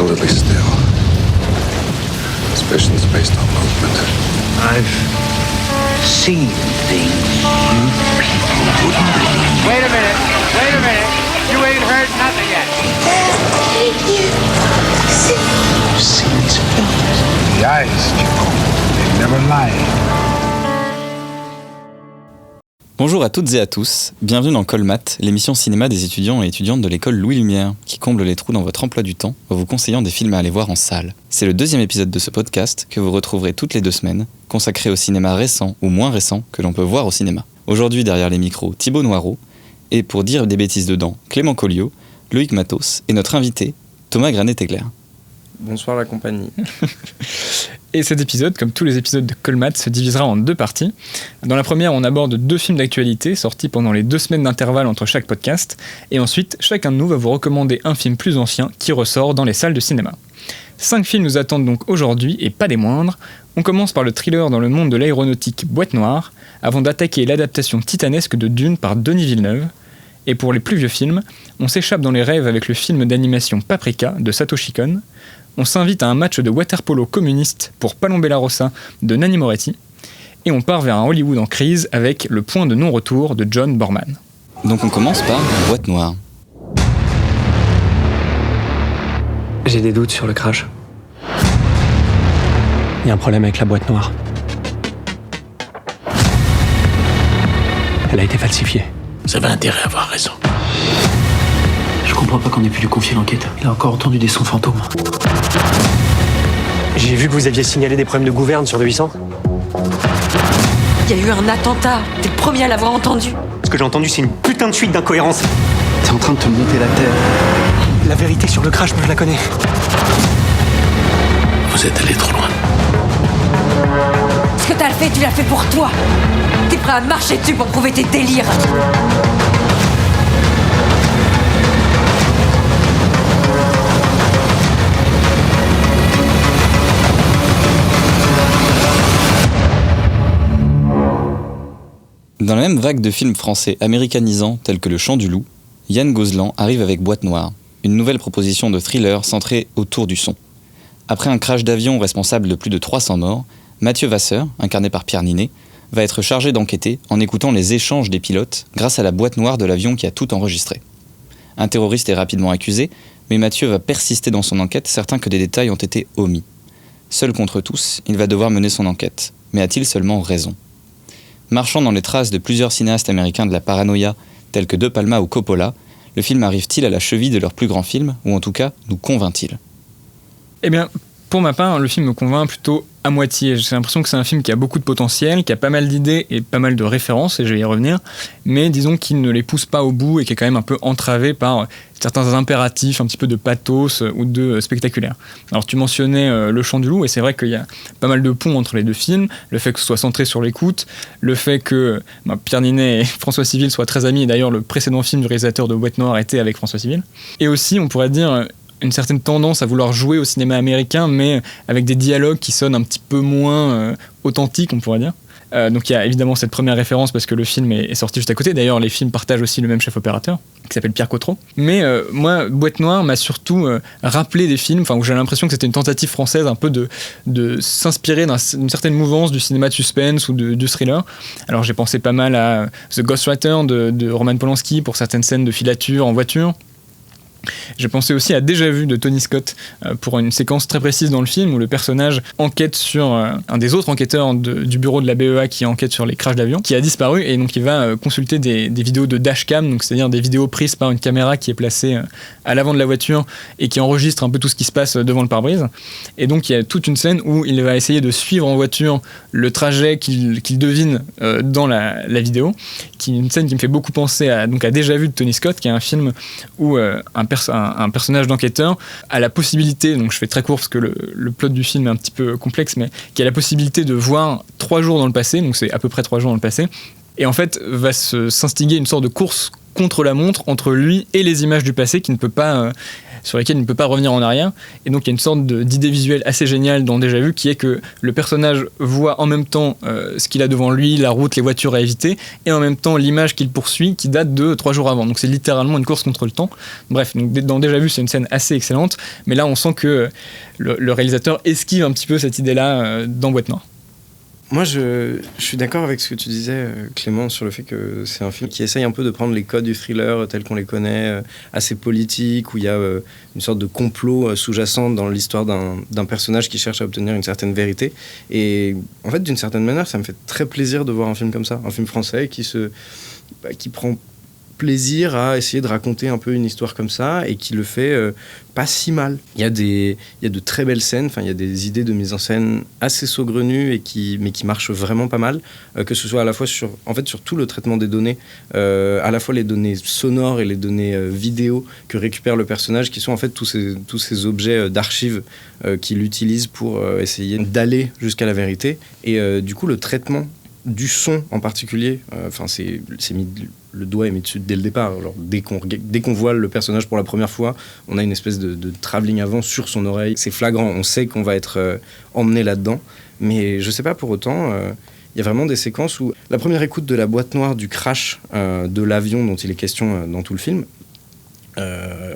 absolutely still. Suspicions based on movement. I've seen things you people wouldn't believe. Wait a minute. You ain't heard nothing yet. You've seen its face. The eyes, Chico, they never lie. Bonjour à toutes et à tous, bienvenue dans Colmat, l'émission cinéma des étudiants et étudiantes de l'école Louis Lumière, qui comble les trous dans votre emploi du temps en vous conseillant des films à aller voir en salle. C'est le deuxième épisode de ce podcast que vous retrouverez toutes les 2 semaines, consacré au cinéma récent ou moins récent que l'on peut voir au cinéma. Aujourd'hui derrière les micros, Thibaut Noireau, et pour dire des bêtises dedans, Clément Colliot, Loïc Matos et notre invité, Thomas Granet-Tegler. Bonsoir la compagnie. Et cet épisode, comme tous les épisodes de Colmat, se divisera en 2 parties. Dans la première, on aborde 2 films d'actualité sortis pendant les 2 semaines d'intervalle entre chaque podcast. Et ensuite, chacun de nous va vous recommander un film plus ancien qui ressort dans les salles de cinéma. 5 films nous attendent donc aujourd'hui, et pas des moindres. On commence par le thriller dans le monde de l'aéronautique Boîte Noire, avant d'attaquer l'adaptation titanesque de Dune par Denis Villeneuve. Et pour les plus vieux films, on s'échappe dans les rêves avec le film d'animation Paprika de Satoshi Kon. On s'invite à un match de water-polo communiste pour Palombella Rossa de Nanni Moretti. Et on part vers un Hollywood en crise avec Le point de non-retour de John Borman. Donc on commence par Boîte Noire. J'ai des doutes sur le crash. Il y a un problème avec la boîte noire. Elle a été falsifiée. Vous avez intérêt à avoir raison. Je comprends pas qu'on ait pu lui confier l'enquête. Il a encore entendu des sons fantômes. J'ai vu que vous aviez signalé des problèmes de gouverne sur le 800. Il y a eu un attentat. T'es le premier à l'avoir entendu. Ce que j'ai entendu, c'est une putain de suite d'incohérences. T'es en train de te monter la tête. La vérité sur le crash, moi je la connais. Vous êtes allé trop loin. Ce que t'as fait, tu l'as fait pour toi. T'es prêt à marcher dessus pour prouver tes délires. Dans la même vague de films français américanisants tels que Le Chant du Loup, Yann Gozlan arrive avec Boîte Noire, une nouvelle proposition de thriller centrée autour du son. Après un crash d'avion responsable de plus de 300 morts, Mathieu Vasseur, incarné par Pierre Ninet, va être chargé d'enquêter en écoutant les échanges des pilotes grâce à la boîte noire de l'avion qui a tout enregistré. Un terroriste est rapidement accusé, mais Mathieu va persister dans son enquête, certain que des détails ont été omis. Seul contre tous, il va devoir mener son enquête. Mais a-t-il seulement raison ? Marchant dans les traces de plusieurs cinéastes américains de la paranoïa, tels que De Palma ou Coppola, le film arrive-t-il à la cheville de leur plus grand film, ou en tout cas, nous convainc-t-il ? Eh bien, pour ma part, le film me convainc plutôt à moitié. J'ai l'impression que c'est un film qui a beaucoup de potentiel, qui a pas mal d'idées et pas mal de références, et je vais y revenir, mais disons qu'il ne les pousse pas au bout et qui est quand même un peu entravé par certains impératifs, un petit peu de pathos ou de spectaculaire. Alors tu mentionnais Le Chant du Loup, et c'est vrai qu'il y a pas mal de ponts entre les 2 films, le fait que ce soit centré sur l'écoute, le fait que Pierre Ninet et François Civil soient très amis, et d'ailleurs le précédent film du réalisateur de Boîte Noire était avec François Civil, et aussi on pourrait dire une certaine tendance à vouloir jouer au cinéma américain, mais avec des dialogues qui sonnent un petit peu moins authentiques, on pourrait dire. Donc il y a évidemment cette première référence parce que le film est sorti juste à côté. D'ailleurs, les films partagent aussi le même chef opérateur, qui s'appelle Pierre Cotreau. Mais moi, Boîte Noire m'a surtout rappelé des films où j'ai l'impression que c'était une tentative française un peu de s'inspirer d'une certaine mouvance du cinéma de suspense ou du thriller. Alors j'ai pensé pas mal à The Ghostwriter de Roman Polanski pour certaines scènes de filature en voiture. J'ai pensé aussi à Déjà Vu de Tony Scott pour une séquence très précise dans le film où le personnage enquête sur un des autres enquêteurs du bureau de la BEA qui enquête sur les crashs d'avion, qui a disparu, et donc il va consulter des vidéos de dashcam, donc c'est-à-dire des vidéos prises par une caméra qui est placée à l'avant de la voiture et qui enregistre un peu tout ce qui se passe devant le pare-brise. Et donc il y a toute une scène où il va essayer de suivre en voiture le trajet qu'il devine dans la vidéo, qui est une scène qui me fait beaucoup penser à Déjà Vu de Tony Scott, qui est un film où un personnage d'enquêteur a la possibilité, donc je fais très court parce que le plot du film est un petit peu complexe, mais qui a la possibilité de voir 3 jours dans le passé, donc c'est à peu près 3 jours dans le passé, et en fait va s'instiguer une sorte de course contre la montre entre lui et les images du passé qui ne peut pas sur lesquels il ne peut pas revenir en arrière. Et donc il y a une sorte d'idée visuelle assez géniale dans Déjà Vu, qui est que le personnage voit en même temps ce qu'il a devant lui, la route, les voitures à éviter, et en même temps l'image qu'il poursuit qui date de 3 jours avant. Donc c'est littéralement une course contre le temps. Bref, donc dans Déjà Vu, c'est une scène assez excellente, mais là on sent que le réalisateur esquive un petit peu cette idée-là dans Boîte Noire. Moi, je suis d'accord avec ce que tu disais, Clément, sur le fait que c'est un film qui essaye un peu de prendre les codes du thriller tels qu'on les connaît, assez politique, où il y a une sorte de complot sous-jacent dans l'histoire d'un personnage qui cherche à obtenir une certaine vérité. Et en fait, d'une certaine manière, ça me fait très plaisir de voir un film comme ça, un film français qui prend plaisir à essayer de raconter un peu une histoire comme ça et qui le fait pas si mal. Il y a de très belles scènes, il y a des idées de mise en scène assez saugrenues mais qui marchent vraiment pas mal, que ce soit à la fois sur tout le traitement des données, à la fois les données sonores et les données vidéo que récupère le personnage, qui sont en fait tous ces objets d'archives qu'il utilise pour essayer d'aller jusqu'à la vérité. Et du coup, le traitement du son en particulier, le doigt est mis dessus dès le départ. Alors, dès qu'on voit le personnage pour la première fois, on a une espèce de travelling avant sur son oreille. C'est flagrant, on sait qu'on va être emmené là-dedans. Mais je sais pas, pour autant, il y a vraiment des séquences où la première écoute de la boîte noire du crash de l'avion dont il est question dans tout le film,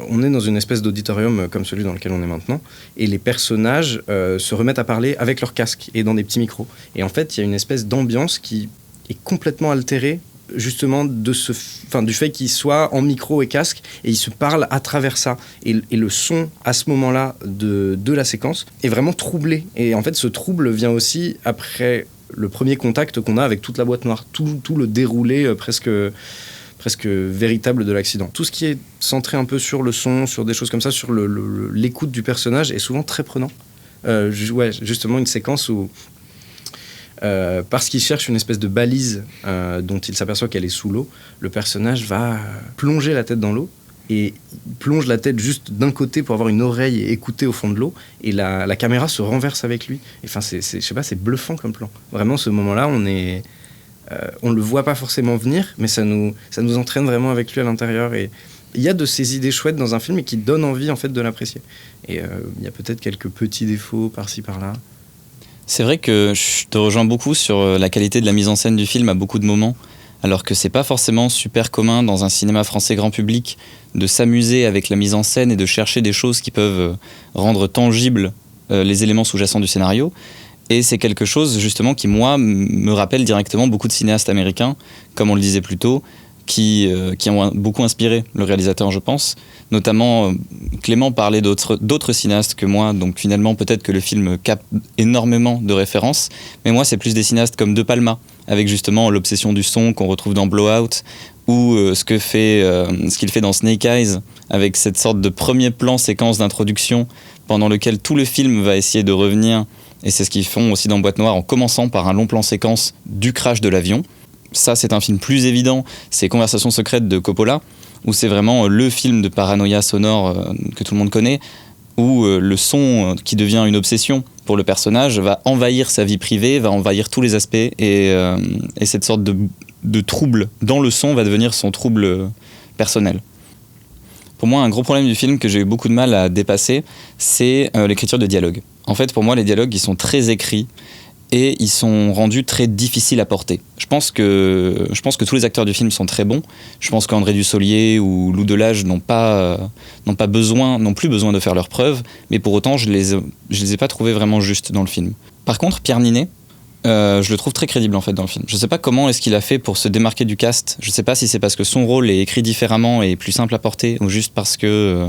on est dans une espèce d'auditorium comme celui dans lequel on est maintenant, et les personnages se remettent à parler avec leur casque et dans des petits micros. Et en fait, il y a une espèce d'ambiance qui est complètement altérée justement du fait qu'ils soient en micro et casque, et ils se parlent à travers ça. Et le son, à ce moment-là, de la séquence, est vraiment troublé. Et en fait, ce trouble vient aussi après le premier contact qu'on a avec toute la boîte noire, tout le déroulé presque véritable de l'accident. Tout ce qui est centré un peu sur le son, sur des choses comme ça, sur l'écoute du personnage, est souvent très prenant. Justement, une séquence où, parce qu'il cherche une espèce de balise dont il s'aperçoit qu'elle est sous l'eau, le personnage va plonger la tête dans l'eau, et il plonge la tête juste d'un côté pour avoir une oreille et écouter au fond de l'eau, et la caméra se renverse avec lui. Enfin, c'est bluffant comme plan. Vraiment, ce moment-là, on le voit pas forcément venir, mais ça nous entraîne vraiment avec lui à l'intérieur. Et il y a de ces idées chouettes dans un film et qui donnent envie en fait de l'apprécier. Et il y a peut-être quelques petits défauts par-ci par-là. C'est vrai que je te rejoins beaucoup sur la qualité de la mise en scène du film à beaucoup de moments, alors que c'est pas forcément super commun dans un cinéma français grand public de s'amuser avec la mise en scène et de chercher des choses qui peuvent rendre tangibles les éléments sous-jacents du scénario. Et c'est quelque chose, justement, qui, moi, me rappelle directement beaucoup de cinéastes américains, comme on le disait plus tôt, qui ont beaucoup inspiré le réalisateur, je pense. Notamment, Clément parlait d'autres cinéastes que moi, donc finalement, peut-être que le film capte énormément de références. Mais moi, c'est plus des cinéastes comme De Palma, avec justement l'obsession du son qu'on retrouve dans Blowout, ou ce qu'il fait dans Snake Eyes, avec cette sorte de premier plan séquence d'introduction, pendant lequel tout le film va essayer de revenir. Et c'est ce qu'ils font aussi dans Boîte Noire, en commençant par un long plan séquence du crash de l'avion. Ça, c'est un film plus évident, c'est Conversations secrètes de Coppola, où c'est vraiment le film de paranoïa sonore que tout le monde connaît, où le son qui devient une obsession pour le personnage va envahir sa vie privée, va envahir tous les aspects, et cette sorte de trouble dans le son va devenir son trouble personnel. Pour moi, un gros problème du film que j'ai eu beaucoup de mal à dépasser, c'est l'écriture de dialogue. En fait, pour moi, les dialogues, ils sont très écrits et ils sont rendus très difficiles à porter. Je pense que tous les acteurs du film sont très bons. Je pense qu'André Dussolier ou Lou Delage n'ont plus besoin de faire leurs preuves, mais pour autant, je les ai pas trouvés vraiment justes dans le film. Par contre, Pierre Ninet, je le trouve très crédible en fait dans le film. Je sais pas comment est-ce qu'il a fait pour se démarquer du cast. Je sais pas si c'est parce que son rôle est écrit différemment et plus simple à porter, ou juste parce que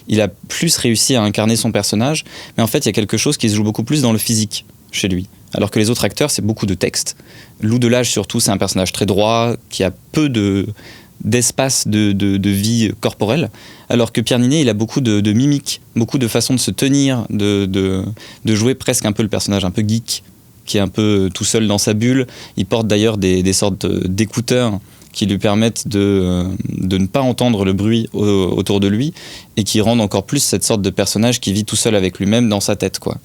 il a plus réussi à incarner son personnage. Mais en fait, il y a quelque chose qui se joue beaucoup plus dans le physique chez lui. Alors que les autres acteurs, c'est beaucoup de texte. Lou Delage surtout, c'est un personnage très droit, qui a peu d'espace de vie corporelle, alors que Pierre Ninet, il a beaucoup de mimiques, beaucoup de façons de se tenir, de jouer presque un peu le personnage un peu geek, qui est un peu tout seul dans sa bulle. Il porte d'ailleurs des sortes d'écouteurs qui lui permettent de ne pas entendre le bruit autour de lui, et qui rendent encore plus cette sorte de personnage qui vit tout seul avec lui-même dans sa tête, quoi.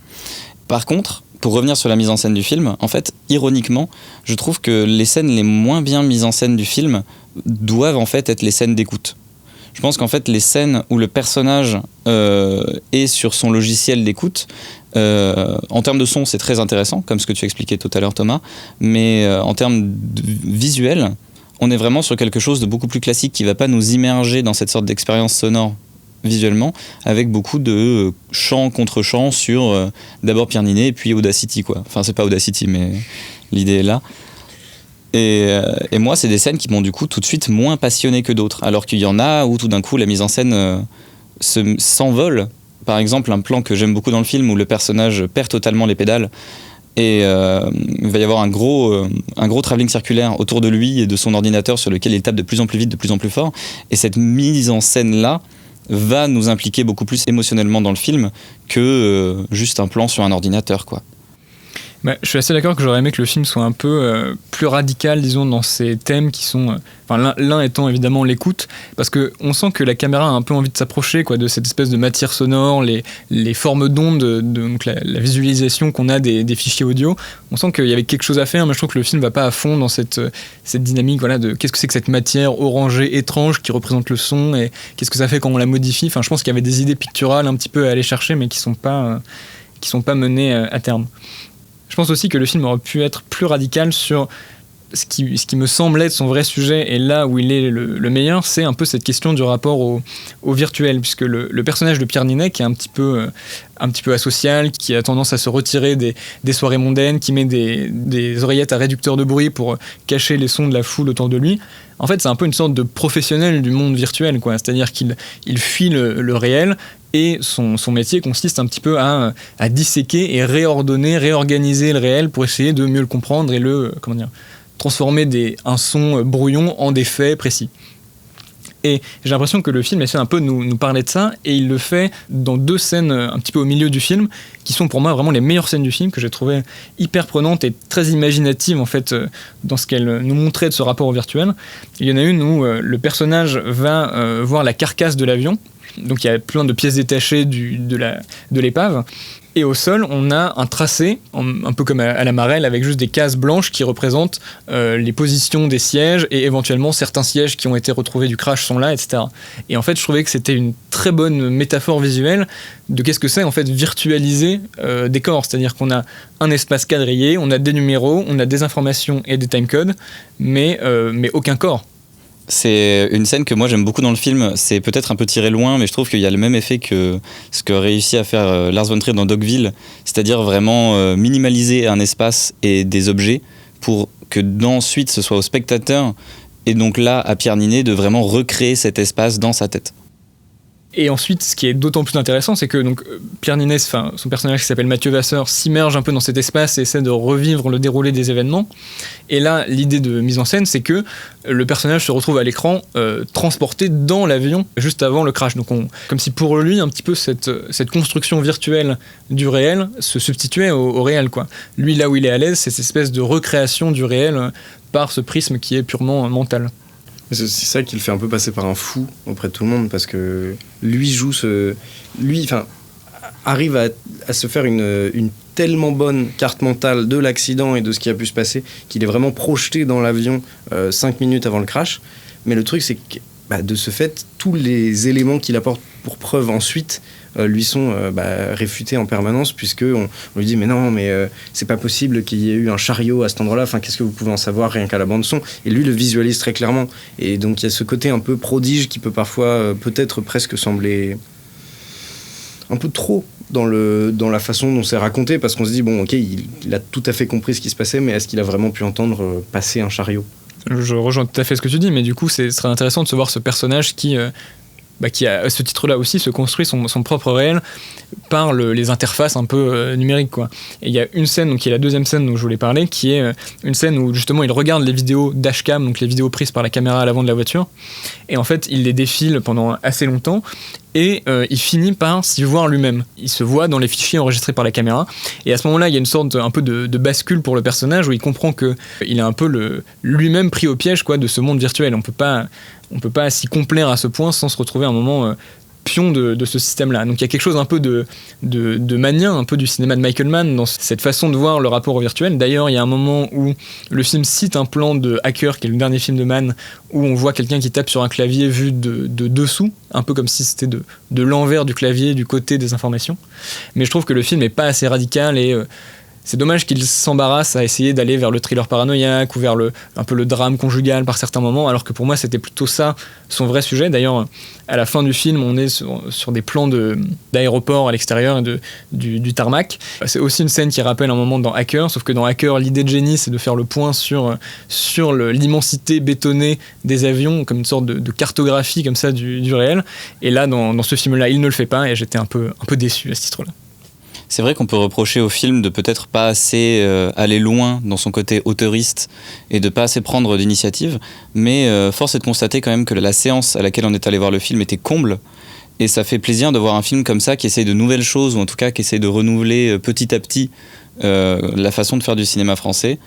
Par contre, pour revenir sur la mise en scène du film, en fait, ironiquement, je trouve que les scènes les moins bien mises en scène du film doivent en fait être les scènes d'écoute. Je pense qu'en fait, les scènes où le personnage est sur son logiciel d'écoute, en termes de son, c'est très intéressant, comme ce que tu expliquais tout à l'heure, Thomas, mais en termes visuels, on est vraiment sur quelque chose de beaucoup plus classique qui ne va pas nous immerger dans cette sorte d'expérience sonore visuellement, avec beaucoup de chant contre chant sur d'abord Pierre Ninet et puis Audacity, quoi. Enfin, c'est pas Audacity, mais l'idée est là. Et moi, c'est des scènes qui m'ont du coup tout de suite moins passionné que d'autres, alors qu'il y en a où tout d'un coup la mise en scène s'envole. Par exemple, un plan que j'aime beaucoup dans le film où le personnage perd totalement les pédales et il va y avoir un gros travelling circulaire autour de lui et de son ordinateur sur lequel il tape de plus en plus vite, de plus en plus fort. Et cette mise en scène-là va nous impliquer beaucoup plus émotionnellement dans le film que juste un plan sur un ordinateur, quoi. Bah, je suis assez d'accord que j'aurais aimé que le film soit un peu plus radical, disons, dans ses thèmes qui sont... l'un étant évidemment l'écoute, parce qu'on sent que la caméra a un peu envie de s'approcher, quoi, de cette espèce de matière sonore, les formes d'ondes, donc la visualisation qu'on a des fichiers audio. On sent qu'il y avait quelque chose à faire, mais je trouve que le film va pas à fond dans cette dynamique, voilà, de qu'est-ce que c'est que cette matière orangée étrange qui représente le son, et qu'est-ce que ça fait quand on la modifie. Enfin, je pense qu'il y avait des idées picturales un petit peu à aller chercher, mais qui sont pas menées à terme. Je pense aussi que le film aurait pu être plus radical sur ce qui me semble être son vrai sujet, et là où il est le meilleur, c'est un peu cette question du rapport au virtuel, puisque le personnage de Pierre Ninet, qui est un petit peu asocial, qui a tendance à se retirer des soirées mondaines, qui met des oreillettes à réducteur de bruit pour cacher les sons de la foule autour de lui, en fait c'est un peu une sorte de professionnel du monde virtuel, quoi. C'est-à-dire qu'il fuit le réel, et son métier consiste un petit peu à disséquer et réorganiser le réel pour essayer de mieux le comprendre et transformer un son brouillon en des faits précis. Et j'ai l'impression que le film essaie un peu de nous parler de ça, et il le fait dans 2 scènes un petit peu au milieu du film, qui sont pour moi vraiment les meilleures scènes du film, que j'ai trouvées hyper prenantes et très imaginatives en fait, dans ce qu'elles nous montraient de ce rapport au virtuel. Il y en a une où le personnage va voir la carcasse de l'avion, donc il y a plein de pièces détachées de l'épave. Et au sol, on a un tracé, un peu comme à la Marelle, avec juste des cases blanches qui représentent les positions des sièges, et éventuellement certains sièges qui ont été retrouvés du crash sont là, etc. Et en fait, je trouvais que c'était une très bonne métaphore visuelle de qu'est-ce que c'est en fait virtualiser des corps. C'est-à-dire qu'on a un espace quadrillé, on a des numéros, on a des informations et des timecodes, mais aucun corps. C'est une scène que moi j'aime beaucoup dans le film. C'est peut-être un peu tiré loin, mais je trouve qu'il y a le même effet que ce que réussit à faire Lars von Trier dans Dogville, c'est-à-dire vraiment minimaliser un espace et des objets pour que d'ensuite ce soit au spectateur, et donc là à Pierre Ninet, de vraiment recréer cet espace dans sa tête. Et ensuite, ce qui est d'autant plus intéressant, c'est que donc, Pierre Ninet, son personnage qui s'appelle Mathieu Vasseur, s'immerge un peu dans cet espace et essaie de revivre le déroulé des événements. Et là, l'idée de mise en scène, c'est que le personnage se retrouve à l'écran transporté dans l'avion juste avant le crash. Donc comme si pour lui, un petit peu cette construction virtuelle du réel se substituait au réel, quoi. Lui, là où il est à l'aise, c'est cette espèce de recréation du réel par ce prisme qui est purement mental. C'est ça qui le fait un peu passer par un fou auprès de tout le monde, parce que lui arrive à se faire une tellement bonne carte mentale de l'accident et de ce qui a pu se passer, qu'il est vraiment projeté dans l'avion 5 minutes avant le crash. Mais le truc, c'est que de ce fait, tous les éléments qu'il apporte pour preuve ensuite lui sont réfutés en permanence, puisqu'on lui dit mais non, c'est pas possible qu'il y ait eu un chariot à cet endroit-là, enfin qu'est-ce que vous pouvez en savoir rien qu'à la bande-son, et lui le visualise très clairement, et donc il y a ce côté un peu prodige qui peut parfois peut-être presque sembler un peu trop dans la façon dont c'est raconté, parce qu'on se dit bon ok, il a tout à fait compris ce qui se passait, mais est-ce qu'il a vraiment pu entendre passer un chariot? Je rejoins tout à fait ce que tu dis, mais du coup ce serait intéressant de se voir ce personnage qui à ce titre-là aussi se construit son propre réel par les interfaces un peu numériques, quoi. Et il y a une scène, donc qui est la 2e scène dont je voulais parler, qui est une scène où justement il regarde les vidéos dashcam, donc les vidéos prises par la caméra à l'avant de la voiture, et en fait il les défile pendant assez longtemps, et il finit par s'y voir lui-même. Il se voit dans les fichiers enregistrés par la caméra, et à ce moment-là il y a une sorte un peu de bascule pour le personnage, où il comprend que il est un peu lui-même pris au piège, quoi, de ce monde virtuel. On peut pas s'y complaire à ce point sans se retrouver à un moment pion de ce système-là. Donc il y a quelque chose un peu de manien, un peu du cinéma de Michael Mann dans cette façon de voir le rapport au virtuel. D'ailleurs, il y a un moment où le film cite un plan de Hacker, qui est le dernier film de Mann, où on voit quelqu'un qui tape sur un clavier vu de dessous, un peu comme si c'était de l'envers du clavier, du côté des informations. Mais je trouve que le film n'est pas assez radical et c'est dommage qu'il s'embarrasse à essayer d'aller vers le thriller paranoïaque ou vers un peu le drame conjugal par certains moments, alors que pour moi c'était plutôt ça son vrai sujet. D'ailleurs, à la fin du film, on est sur des plans d'aéroport à l'extérieur et du tarmac. C'est aussi une scène qui rappelle un moment dans Hacker, sauf que dans Hacker, l'idée de génie, c'est de faire le point sur l'immensité bétonnée des avions, comme une sorte de cartographie comme ça du réel. Et là, dans ce film-là, il ne le fait pas, et j'étais un peu déçu à ce titre-là. C'est vrai qu'on peut reprocher au film de peut-être pas assez aller loin dans son côté auteuriste et de pas assez prendre d'initiative, mais force est de constater quand même que la séance à laquelle on est allé voir le film était comble, et ça fait plaisir de voir un film comme ça qui essaye de nouvelles choses, ou en tout cas qui essaye de renouveler petit à petit la façon de faire du cinéma français,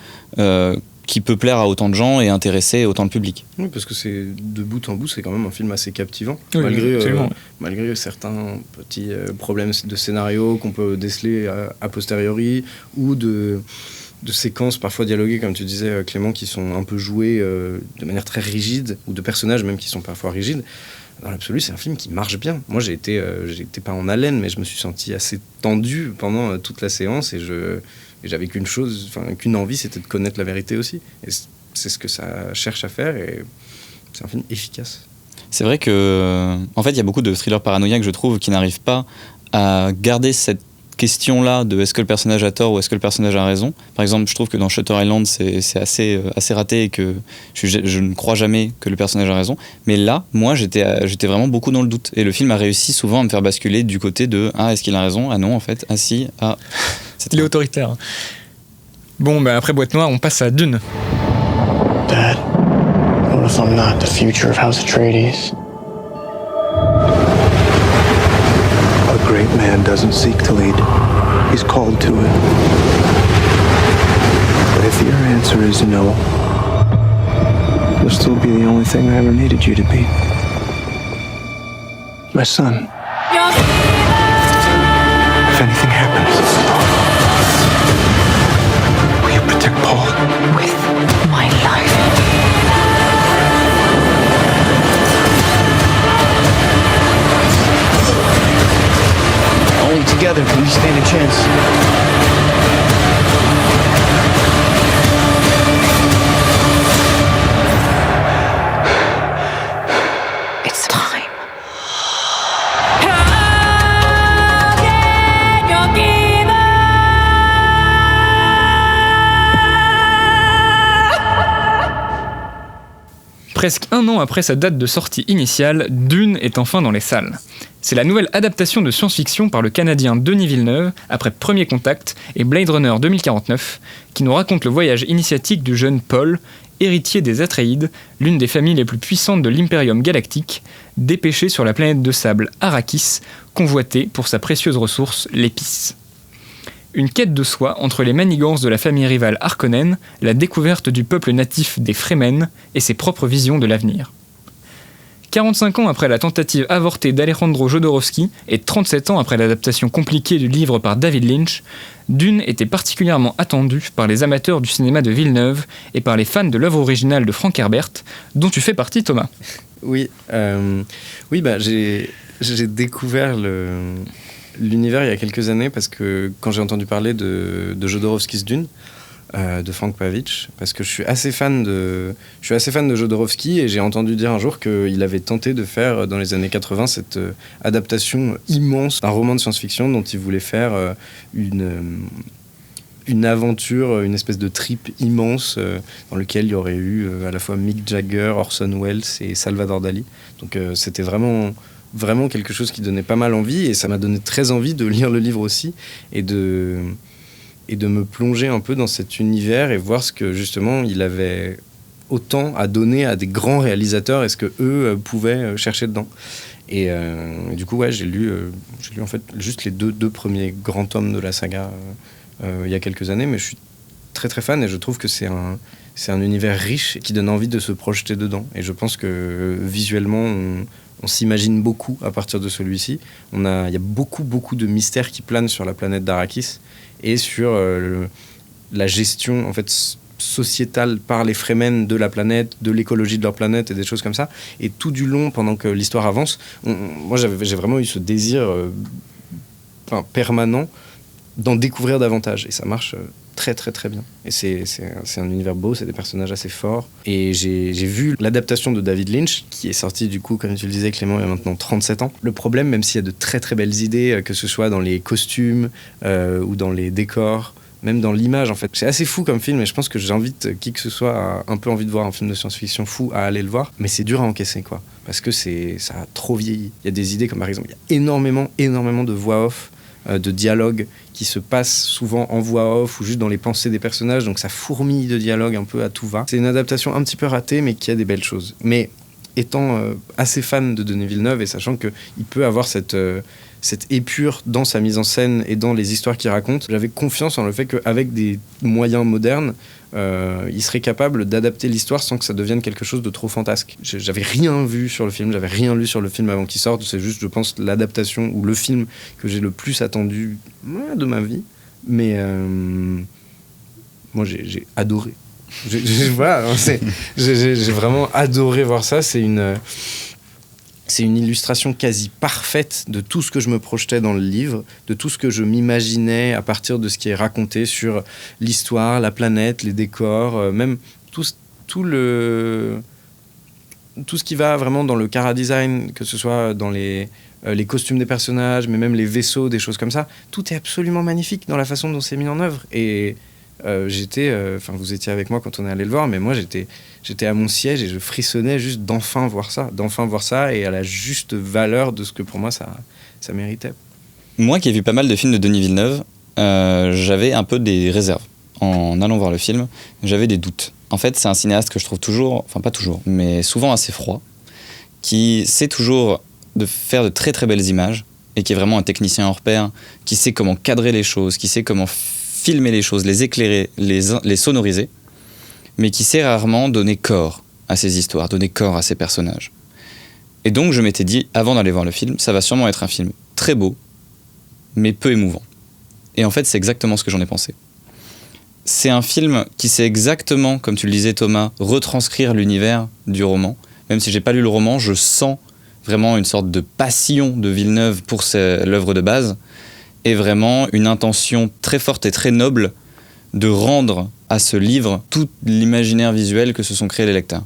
qui peut plaire à autant de gens et intéresser autant le public. Oui, parce que c'est de bout en bout, c'est quand même un film assez captivant, oui, malgré certains petits problèmes de scénario qu'on peut déceler a posteriori, ou de séquences parfois dialoguées, comme tu disais Clément, qui sont un peu jouées de manière très rigide, ou de personnages même qui sont parfois rigides. Dans l'absolu, c'est un film qui marche bien. Moi, j'étais pas en haleine, mais je me suis senti assez tendu pendant toute la séance, et j'avais qu'une envie, c'était de connaître la vérité aussi. Et c'est ce que ça cherche à faire, et c'est un film efficace. C'est vrai que, en fait, il y a beaucoup de thrillers paranoïaques, je trouve, qui n'arrivent pas à garder cette question-là de est-ce que le personnage a tort ou est-ce que le personnage a raison. Par exemple, je trouve que dans Shutter Island, c'est assez raté et que je ne crois jamais que le personnage a raison. Mais là, moi, j'étais vraiment beaucoup dans le doute. Et le film a réussi souvent à me faire basculer du côté de « Ah, est-ce qu'il a raison ? Ah non, en fait. Ah si. Ah... » Il est autoritaire. Bon, après Boîte Noire, on passe à Dune. Dad, what if I'm not the future of House Atreides? A great man doesn't seek to lead. He's called to it. But if your answer is no, you'll still be the only thing I ever needed you to be. My son. If anything happens, will you protect Paul? With my life. Only together can we stand a chance. It's time. Presque un an après sa date de sortie initiale, Dune est enfin dans les salles. C'est la nouvelle adaptation de science-fiction par le Canadien Denis Villeneuve, après Premier Contact et Blade Runner 2049, qui nous raconte le voyage initiatique du jeune Paul, héritier des Atreides, l'une des familles les plus puissantes de l'Imperium galactique, dépêché sur la planète de sable Arrakis, convoitée pour sa précieuse ressource, l'épice. Une quête de soi entre les manigances de la famille rivale Harkonnen, la découverte du peuple natif des Fremen et ses propres visions de l'avenir. 45 ans après la tentative avortée d'Alejandro Jodorowsky et 37 ans après l'adaptation compliquée du livre par David Lynch, Dune était particulièrement attendue par les amateurs du cinéma de Villeneuve et par les fans de l'œuvre originale de Frank Herbert, dont tu fais partie, Thomas. Oui, j'ai découvert l'univers il y a quelques années, parce que quand j'ai entendu parler de Jodorowsky's Dune, de Frank Pavich, parce que je suis assez fan de Jodorowsky, et j'ai entendu dire un jour qu'il avait tenté de faire dans les années 80 cette adaptation immense d'un roman de science-fiction dont il voulait faire une aventure, une espèce de trip immense dans lequel il y aurait eu à la fois Mick Jagger, Orson Welles et Salvador Dali. Donc c'était vraiment quelque chose qui donnait pas mal envie, et ça m'a donné très envie de lire le livre aussi et de me plonger un peu dans cet univers et voir ce que justement il avait autant à donner à des grands réalisateurs et ce que eux pouvaient chercher dedans. Et du coup, j'ai lu en fait juste les deux premiers grands tomes de la saga il y a quelques années, mais je suis très très fan, et je trouve que c'est C'est un univers riche qui donne envie de se projeter dedans. Et je pense que visuellement, on s'imagine beaucoup à partir de celui-ci. Il y a beaucoup de mystères qui planent sur la planète d'Arrakis et sur la gestion en fait sociétale par les Fremen de la planète, de l'écologie de leur planète et des choses comme ça. Et tout du long, pendant que l'histoire avance, moi j'ai vraiment eu ce désir permanent d'en découvrir davantage. Et ça marche très très très bien. Et c'est un univers beau, c'est des personnages assez forts. Et j'ai vu l'adaptation de David Lynch, qui est sortie du coup, comme tu le disais Clément, il y a maintenant 37 ans. Le problème, même s'il y a de très très belles idées, que ce soit dans les costumes ou dans les décors, même dans l'image en fait. C'est assez fou comme film et je pense que j'invite qui que ce soit a un peu envie de voir un film de science-fiction fou à aller le voir. Mais c'est dur à encaisser quoi, parce que ça a trop vieilli. Il y a des idées comme par exemple, il y a énormément de voix off, de dialogues qui se passent souvent en voix off ou juste dans les pensées des personnages, donc ça fourmille de dialogues un peu à tout va. C'est une adaptation un petit peu ratée mais qui a des belles choses. Mais étant assez fan de Denis Villeneuve et sachant qu'il peut avoir cette épure dans sa mise en scène et dans les histoires qu'il raconte, j'avais confiance en le fait qu'avec des moyens modernes, il serait capable d'adapter l'histoire sans que ça devienne quelque chose de trop fantasque. J'avais rien vu sur le film, j'avais rien lu sur le film avant qu'il sorte, c'est juste, je pense, l'adaptation ou le film que j'ai le plus attendu de ma vie. Mais moi, j'ai adoré. Voilà, j'ai vraiment adoré voir ça. C'est une illustration quasi parfaite de tout ce que je me projetais dans le livre, de tout ce que je m'imaginais à partir de ce qui est raconté sur l'histoire, la planète, les décors, même tout ce qui va vraiment dans le chara-design, que ce soit dans les costumes des personnages, mais même les vaisseaux, des choses comme ça. Tout est absolument magnifique dans la façon dont c'est mis en œuvre. Et vous étiez avec moi quand on est allé le voir, mais moi j'étais à mon siège et je frissonnais juste d'enfin voir ça et à la juste valeur de ce que pour moi ça méritait. Moi qui ai vu pas mal de films de Denis Villeneuve, j'avais un peu des réserves. En allant voir le film, j'avais des doutes. En fait, c'est un cinéaste que je trouve toujours, enfin pas toujours, mais souvent assez froid, qui sait toujours de faire de très très belles images et qui est vraiment un technicien hors pair, qui sait comment cadrer les choses, qui sait comment filmer les choses, les éclairer, les sonoriser, mais qui sait rarement donner corps à ces histoires, donner corps à ces personnages. Et donc je m'étais dit, avant d'aller voir le film, ça va sûrement être un film très beau, mais peu émouvant. Et en fait, c'est exactement ce que j'en ai pensé. C'est un film qui sait exactement, comme tu le disais Thomas, retranscrire l'univers du roman. Même si j'ai pas lu le roman, je sens vraiment une sorte de passion de Villeneuve pour l'œuvre de base, et vraiment une intention très forte et très noble de rendre à ce livre tout l'imaginaire visuel que se sont créés les lecteurs.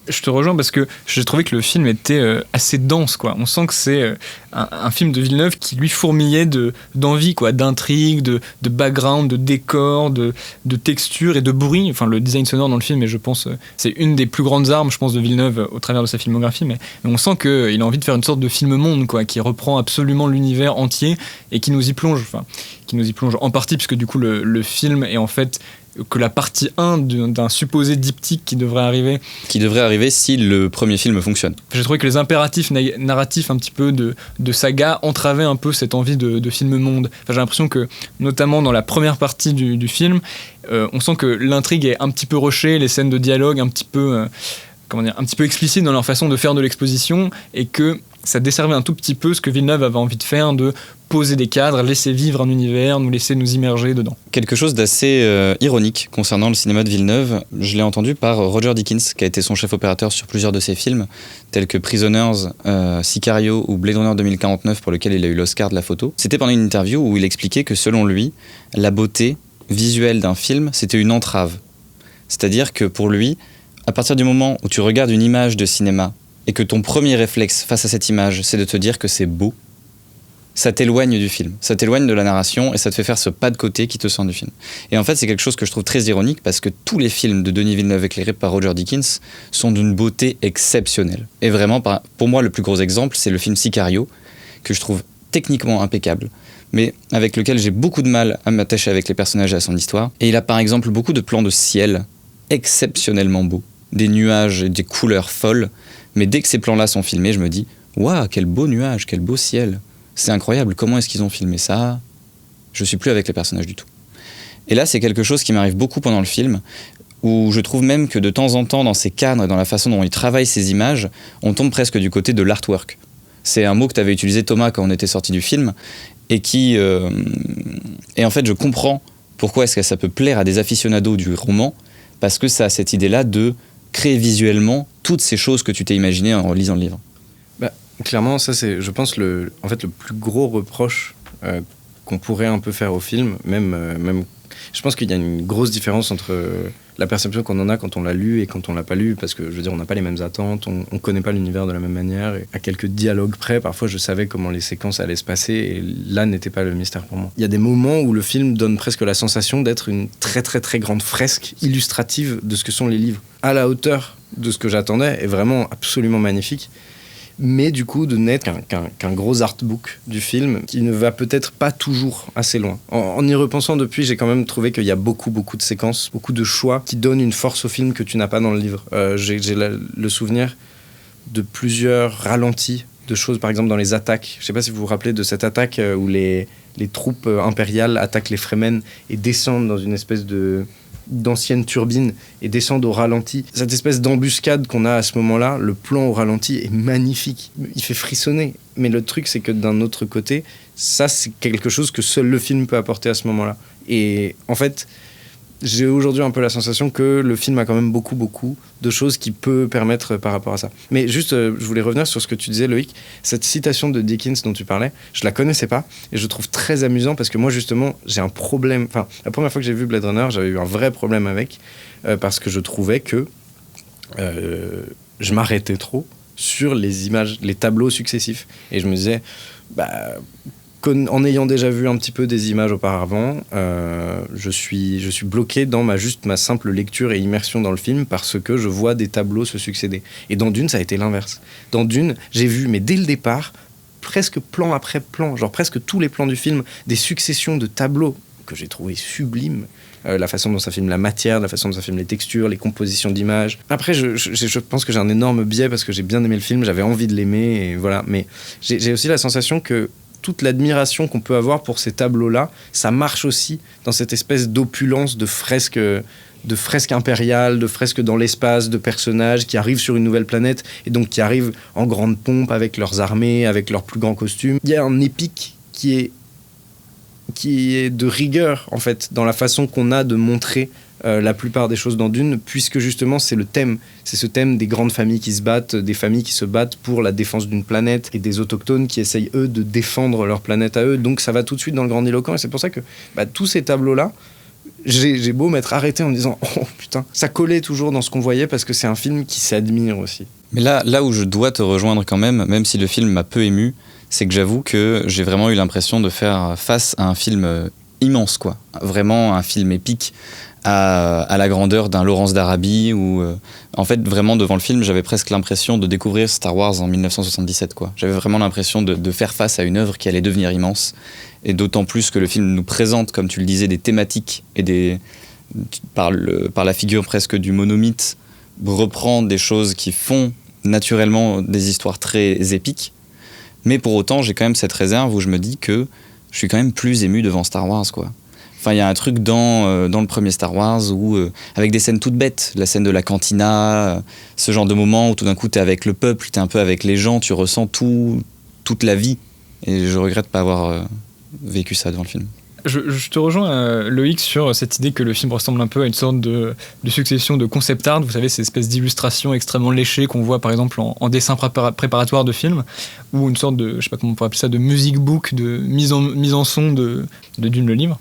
Je te rejoins parce que j'ai trouvé que le film était assez dense, quoi. On sent que c'est un film de Villeneuve qui lui fourmillait d'envie, quoi, d'intrigue, de background, de décor, de texture et de bruit. Enfin, le design sonore dans le film, et je pense c'est une des plus grandes armes, je pense, de Villeneuve au travers de sa filmographie. Mais on sent qu'il a envie de faire une sorte de film-monde, quoi, qui reprend absolument l'univers entier et qui nous y plonge. Enfin, qui nous y plonge en partie, puisque du coup, le film est en fait que la partie 1 d'un supposé diptyque qui devrait arriver. Qui devrait arriver si le premier film fonctionne. J'ai trouvé que les impératifs narratifs un petit peu de saga entravaient un peu cette envie de film-monde. Enfin, j'ai l'impression que, notamment dans la première partie du film, on sent que l'intrigue est un petit peu rushée, les scènes de dialogue un petit peu explicites dans leur façon de faire de l'exposition, et que ça desservait un tout petit peu ce que Villeneuve avait envie de faire, de poser des cadres, laisser vivre un univers, nous laisser nous immerger dedans. Quelque chose d'assez ironique concernant le cinéma de Villeneuve, je l'ai entendu par Roger Deakins, qui a été son chef opérateur sur plusieurs de ses films, tels que Prisoners, Sicario ou Blade Runner 2049, pour lequel il a eu l'Oscar de la photo. C'était pendant une interview où il expliquait que selon lui, la beauté visuelle d'un film, c'était une entrave. C'est-à-dire que pour lui, à partir du moment où tu regardes une image de cinéma et que ton premier réflexe face à cette image, c'est de te dire que c'est beau, ça t'éloigne du film, ça t'éloigne de la narration et ça te fait faire ce pas de côté qui te sort du film. Et en fait, c'est quelque chose que je trouve très ironique parce que tous les films de Denis Villeneuve éclairés par Roger Deakins sont d'une beauté exceptionnelle. Et vraiment, pour moi, le plus gros exemple, c'est le film Sicario, que je trouve techniquement impeccable, mais avec lequel j'ai beaucoup de mal à m'attacher avec les personnages et à son histoire. Et il a par exemple beaucoup de plans de ciel exceptionnellement beaux, des nuages et des couleurs folles, mais dès que ces plans-là sont filmés, je me dis « Waouh, quel beau nuage, quel beau ciel !» C'est incroyable, comment est-ce qu'ils ont filmé ça ? Je suis plus avec les personnages du tout. Et là, c'est quelque chose qui m'arrive beaucoup pendant le film, où je trouve même que de temps en temps, dans ses cadres et dans la façon dont il travaille ses images, on tombe presque du côté de l'artwork. C'est un mot que tu avais utilisé, Thomas, quand on était sorti du film, et et en fait, je comprends pourquoi est-ce que ça peut plaire à des aficionados du roman, parce que ça a cette idée-là de créer visuellement toutes ces choses que tu t'es imaginées en lisant le livre. Clairement, ça c'est, je pense, le plus gros reproche qu'on pourrait un peu faire au film, même je pense qu'il y a une grosse différence entre la perception qu'on en a quand on l'a lu et quand on l'a pas lu, parce que je veux dire, on n'a pas les mêmes attentes, on connaît pas l'univers de la même manière, et à quelques dialogues près, parfois je savais comment les séquences allaient se passer, et là n'était pas le mystère pour moi. Il y a des moments où le film donne presque la sensation d'être une très très très grande fresque illustrative de ce que sont les livres, à la hauteur de ce que j'attendais, est vraiment absolument magnifique. Mais du coup de n'être qu'un gros artbook du film qui ne va peut-être pas toujours assez loin. En y repensant depuis, j'ai quand même trouvé qu'il y a beaucoup de séquences, beaucoup de choix qui donnent une force au film que tu n'as pas dans le livre. J'ai le souvenir de plusieurs ralentis de choses, par exemple dans les attaques. Je ne sais pas si vous vous rappelez de cette attaque où les troupes impériales attaquent les Fremen et descendent dans une espèce d'ancienne turbine et descendent au ralenti. Cette espèce d'embuscade qu'on a à ce moment-là, le plan au ralenti est magnifique. Il fait frissonner. Mais le truc, c'est que d'un autre côté, ça, c'est quelque chose que seul le film peut apporter à ce moment-là. Et en fait, j'ai aujourd'hui un peu la sensation que le film a quand même beaucoup de choses qui peut permettre par rapport à ça. Mais juste, je voulais revenir sur ce que tu disais, Loïc. Cette citation de Dickens dont tu parlais, je la connaissais pas et je trouve très amusant parce que moi, justement, j'ai un problème. Enfin, la première fois que j'ai vu Blade Runner, j'avais eu un vrai problème avec parce que je trouvais que je m'arrêtais trop sur les images, les tableaux successifs. Et je me disais, en ayant déjà vu un petit peu des images auparavant, je suis bloqué dans ma simple lecture et immersion dans le film parce que je vois des tableaux se succéder. Et dans Dune, ça a été l'inverse. Dans Dune, j'ai vu, mais dès le départ, presque plan après plan, genre presque tous les plans du film, des successions de tableaux que j'ai trouvé sublimes. La façon dont ça filme la matière, la façon dont ça filme les textures, les compositions d'images. Après, je pense que j'ai un énorme biais parce que j'ai bien aimé le film, j'avais envie de l'aimer, et voilà. Mais j'ai aussi la sensation que toute l'admiration qu'on peut avoir pour ces tableaux-là, ça marche aussi dans cette espèce d'opulence de fresques impériales, de fresques dans l'espace, de personnages qui arrivent sur une nouvelle planète et donc qui arrivent en grande pompe avec leurs armées, avec leurs plus grands costumes. Il y a un épique qui est de rigueur, en fait, dans la façon qu'on a de montrer la plupart des choses dans Dune, puisque justement c'est le thème, c'est ce thème des grandes familles qui se battent, des familles qui se battent pour la défense d'une planète et des autochtones qui essayent eux de défendre leur planète à eux, donc ça va tout de suite dans le grandiloquent et c'est pour ça que tous ces tableaux-là, j'ai beau m'être arrêté en me disant oh putain, ça collait toujours dans ce qu'on voyait parce que c'est un film qui s'admire aussi. Mais là où je dois te rejoindre quand même si le film m'a peu ému, c'est que j'avoue que j'ai vraiment eu l'impression de faire face à un film immense, quoi. Vraiment un film épique à la grandeur d'un Lawrence d'Arabie où en fait vraiment devant le film j'avais presque l'impression de découvrir Star Wars en 1977, quoi. J'avais vraiment l'impression de faire face à une œuvre qui allait devenir immense, et d'autant plus que le film nous présente, comme tu le disais, des thématiques et par la figure presque du monomythe, reprend des choses qui font naturellement des histoires très épiques. Mais pour autant, j'ai quand même cette réserve où je me dis que je suis quand même plus ému devant Star Wars, quoi. Enfin, il y a un truc dans le premier Star Wars où, avec des scènes toutes bêtes, la scène de la cantina, ce genre de moment où tout d'un coup t'es avec le peuple, t'es un peu avec les gens, tu ressens toute la vie. Et je regrette pas avoir vécu ça devant le film. Je te rejoins, Loïc, sur cette idée que le film ressemble un peu à une sorte de succession de concept art. Vous savez, ces espèces d'illustrations extrêmement léchées qu'on voit par exemple en dessin préparatoire de film, ou une sorte de, je sais pas comment on pourrait appeler ça, de music book, de mise en son de Dune le livre.